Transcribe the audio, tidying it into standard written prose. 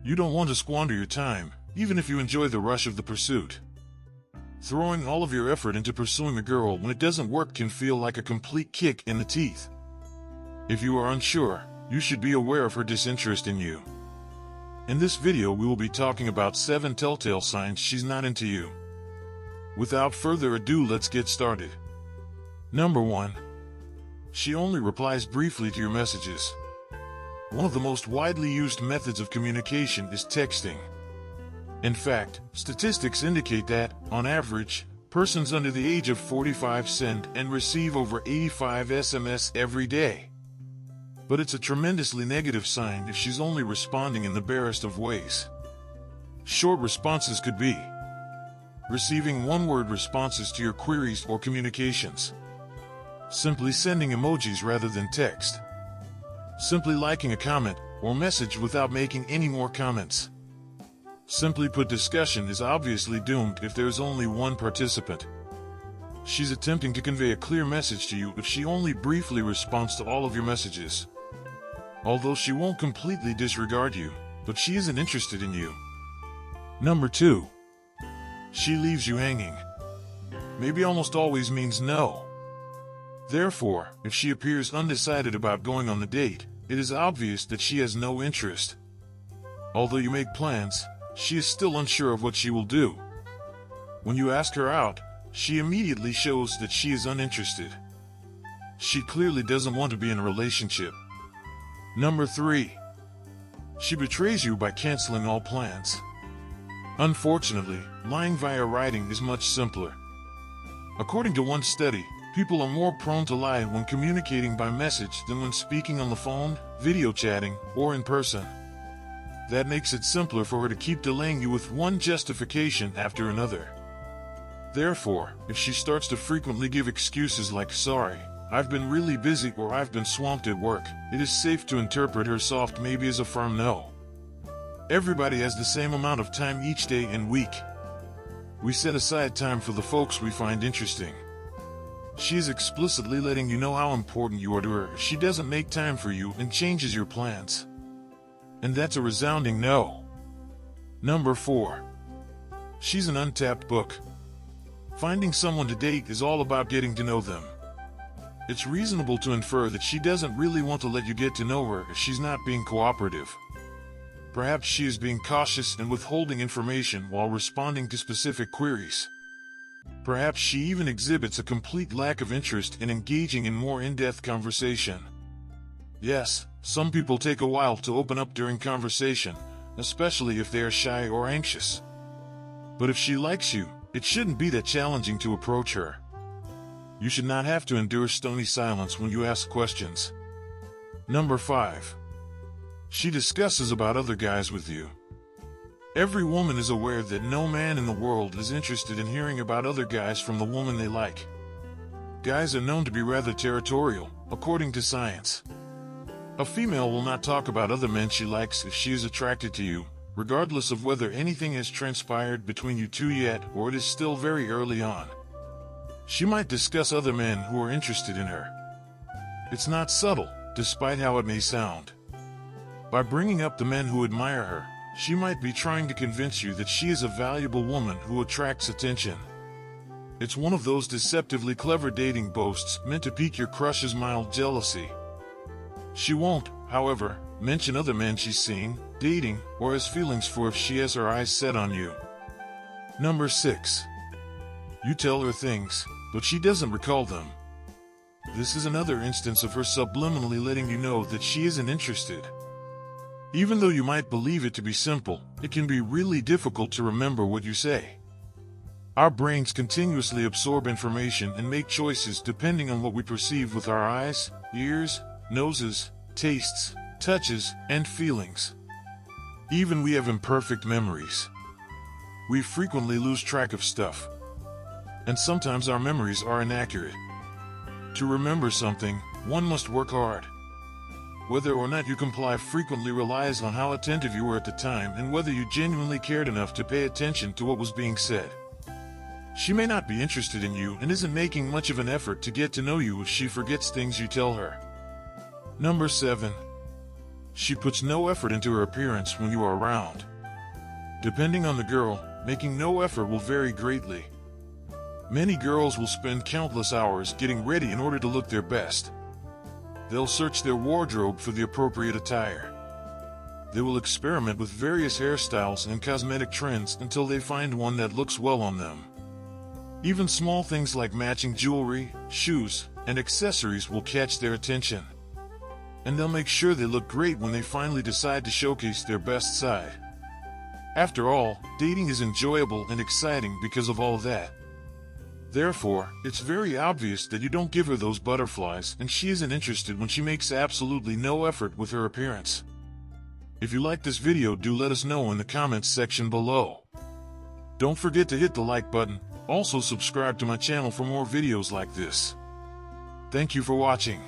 You don't want to squander your time, even if you enjoy the rush of the pursuit. Throwing all of your effort into pursuing a girl when it doesn't work can feel like a complete kick in the teeth. If you are unsure, you should be aware of her disinterest in you. In this video we will be talking about 7 telltale signs she's not into you. Without further ado, let's get started. Number 1. She only replies briefly to your messages. One of the most widely used methods of communication is texting. In fact, statistics indicate that, on average, persons under the age of 45 send and receive over 85 SMS every day. But it's a tremendously negative sign if she's only responding in the barest of ways. Short responses could be receiving one-word responses to your queries or communications, simply sending emojis rather than text, simply liking a comment or message without making any more comments. Simply put, discussion is obviously doomed if there's only one participant. She's attempting to convey a clear message to you if she only briefly responds to all of your messages. Although she won't completely disregard you, but she isn't interested in you. Number 2. She leaves you hanging. Maybe almost always means no. Therefore, if she appears undecided about going on the date, it is obvious that she has no interest. Although you make plans, she is still unsure of what she will do. When you ask her out, she immediately shows that she is uninterested. She clearly doesn't want to be in a relationship. Number 3. She betrays you by canceling all plans. Unfortunately, lying via writing is much simpler. According to one study, people are more prone to lie when communicating by message than when speaking on the phone, video chatting, or in person. That makes it simpler for her to keep delaying you with one justification after another. Therefore, if she starts to frequently give excuses like "sorry, I've been really busy" or "I've been swamped at work," it is safe to interpret her soft maybe as a firm no. Everybody has the same amount of time each day and week. We set aside time for the folks we find interesting. She is explicitly letting you know how important you are to her if she doesn't make time for you and changes your plans. And that's a resounding no. Number 4. She's an untapped book. Finding someone to date is all about getting to know them. It's reasonable to infer that she doesn't really want to let you get to know her if she's not being cooperative. Perhaps she is being cautious and withholding information while responding to specific queries. Perhaps she even exhibits a complete lack of interest in engaging in more in-depth conversation. Yes, some people take a while to open up during conversation, especially if they are shy or anxious. But if she likes you, it shouldn't be that challenging to approach her. You should not have to endure stony silence when you ask questions. Number 5. She discusses about other guys with you. Every woman is aware that no man in the world is interested in hearing about other guys from the woman they like. Guys are known to be rather territorial, according to science. A female will not talk about other men she likes if she is attracted to you, regardless of whether anything has transpired between you two yet or it is still very early on. She might discuss other men who are interested in her. It's not subtle, despite how it may sound. By bringing up the men who admire her, she might be trying to convince you that she is a valuable woman who attracts attention. It's one of those deceptively clever dating boasts meant to pique your crush's mild jealousy. She won't, however, mention other men she's seeing, dating, or has feelings for if she has her eyes set on you. Number 6. You tell her things, but she doesn't recall them. This is another instance of her subliminally letting you know that she isn't interested. Even though you might believe it to be simple, it can be really difficult to remember what you say. Our brains continuously absorb information and make choices depending on what we perceive with our eyes, ears, noses, tastes, touches, and feelings. Even we have imperfect memories. We frequently lose track of stuff. And sometimes our memories are inaccurate. To remember something, one must work hard. Whether or not you comply frequently relies on how attentive you were at the time and whether you genuinely cared enough to pay attention to what was being said. She may not be interested in you and isn't making much of an effort to get to know you if she forgets things you tell her. Number 7. She puts no effort into her appearance when you are around. Depending on the girl, making no effort will vary greatly. Many girls will spend countless hours getting ready in order to look their best. They'll search their wardrobe for the appropriate attire. They will experiment with various hairstyles and cosmetic trends until they find one that looks well on them. Even small things like matching jewelry, shoes, and accessories will catch their attention. And they'll make sure they look great when they finally decide to showcase their best side. After all, dating is enjoyable and exciting because of all that. Therefore, it's very obvious that you don't give her those butterflies and she isn't interested when she makes absolutely no effort with her appearance. If you like this video, do let us know in the comments section below. Don't forget to hit the like button. Also subscribe to my channel for more videos like this. Thank you for watching.